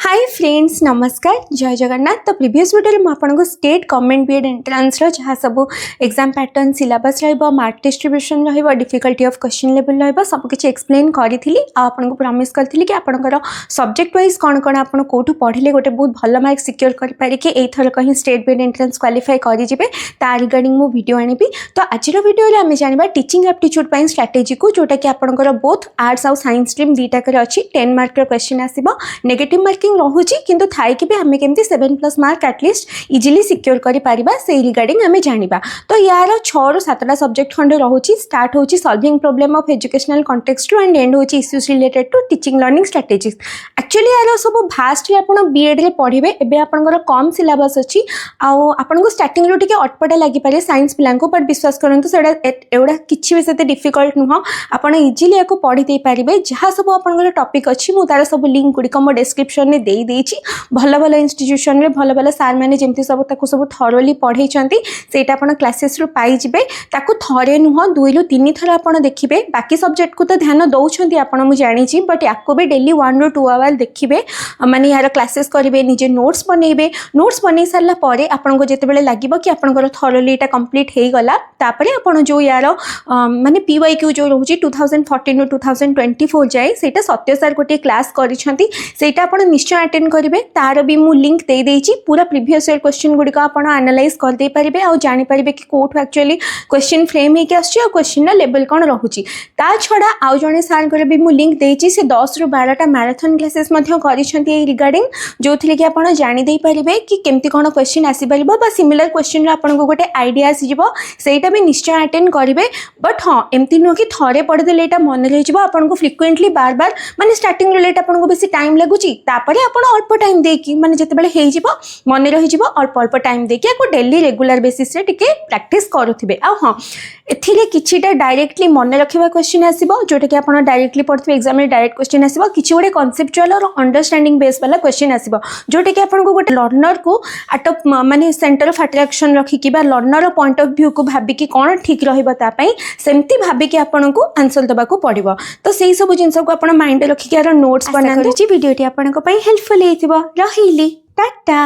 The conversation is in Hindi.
हाय फ्रेंड्स नमस्कार जय जगन्नाथ। तो प्रीवियस वीडियो में आपको स्टेट गवर्नमेंट बीएड एंट्रांस जहाँ सब exam pattern syllabus mark distribution difficulty of question level सबकि एक्सप्लेन करी आपको प्रॉमिस करी कि आपंकर सब्जेक्ट वाइज कौन कौन आप कौटू पढ़ले गोटे बहुत भल मार्क सिक्योर करें एथर कहीं स्टेट बीएड एंट्रांस क्वालिफाई करेंगे ता रिगार्डिंग मु वीडियो आनी। तो आज वीडियो आम जाना टीचिंग एप्टीट्यूड स्ट्राटेजी को जोटा कि आपंकर बोथ आर्ट्स आउ साइंस स्ट्रीम दुईटाक अच्छी 10 मार्क क्वेश्चन आसो नेगेटिव मार्किंग रोचे किंतु थाई कि आम केमती 7+ मार्क एटलिस्ट इजिली सिक्योर करिपारिबा से रिगार्डिंग आम जानिबा। तो यार 6 ରୁ 7टा सब्जेक्ट खंडे रहुची। स्टार्ट होची solving problem of educational context and end होची issues related to teaching learning strategies. Actually यार सब भास्ट आपण बीएड रे पढ़िबे एबे आपनकर कम सिलेबस अछि आउ आपनको स्टार्टिंग रो टिके अटपटा लागि पारे साइंस पिलां को बट विश्वास करंतु सेडा एवडा किछि भी सेते डिफिकल्ट नुह आपण इजिली याको पढ़ी दे पारिबे। जहाँ सब आपनकर टॉपिक अछि मु तार सब लिंक गुडी को डिस्क्रिप्शन में दे देछि। भल भल इंस्टीट्यूशन रे भल भल सार माने जेमती सब ताको सब थरोली पढ़ाई छंती सेटा आपण क्लासेस रो पाई जिबे। ताको थरे नुह 2 ରୁ 3 थर आपण देखिबे। बाकी सब्जेक्ट को तो ध्यान दउछंती आपण मु जानि छी बट याको भी डेली 1 ରୁ 2 आवर देखिबे माने यार क्लासेस करिवे निजे नोट्स बनेबे। नोट्स बनै सारला परे आपण को जेते बेले लागिबो कि आपनकर थरोली एटा कंप्लीट हे गला तापरे आपण जो यार माने पीवाईक्यू जो रहउची 2014 ରୁ 2024 जाए सेटा सत्य सर गोटे क्लास करिसंती सेटा आपण निश्चय अटेंड करिवे। तार भी मु लिंक दे देछि। पूरा प्रीवियस ईयर क्वेश्चन गुडी का आपण एनालाइज कर दे परिबे आ जानि परिबे कि कोठ एक्चुअली क्वेश्चन फ्रेम हे के आछि आ क्वेश्चन ना लेवल कोन रहउची। ता छडा आ जने सार कर भी मु लिंक देछि से 10 ରୁ 12टा मैराथन क्लासेस मध्ये करिसंती ए रिगार्डिंग जोथिले कि आपण जानि दे परिबे कि केमती कोन क्वेश्चन आसी परिबो बा सिमिलर क्वेश्चन रा आपण को गोटे आईडिया आसी जिवो सेटा भी निश्चय अटेंड करिवे। बट हां एमती नो कि थरे पढ देले एटा मन रहि जिवो आपण को फ्रिक्वेंटली बार बार माने स्टार्टिंग रिलेट आपण को बेसी टाइम लागुची तापरे आपण अल्प टाइम देकी माने जते बेले हेइ जिवो मन रहि जिवो अल्प अल्प टाइम देकी को डेली रेगुलर बेसिस रे टिके प्रैक्टिस करूथिबे। आ हां एथिले किछिटा डायरेक्टली मन रखिबा क्वेश्चन आसीबो जोटा कि आपण डायरेक्टली पढथिबे एग्जाम रे डायरेक्ट क्वेश्चन आसीबो। किछि गोटे कॉन्सेप्चुअल और अंडरस्टैंडिंग बेस वाला क्वेश्चन आसीबो जोटा कि आपण को गोटे लर्नर को एट माने सेंटर ऑफ अट्रैक्शन रखी कि बा लर्नर पॉइंट ऑफ व्यू को भाबी कि कोन ठीक रहइबो ता पई सेमती भाबी कि आपण को आंसर दबा को पड़िबो। तो सेही सब जिंस को आपण माइंड रखी कि यार नोट्स बनांदो। वीडियोटी आपण को पई हेल्पफुल हेतिबो। रहिली टाटा।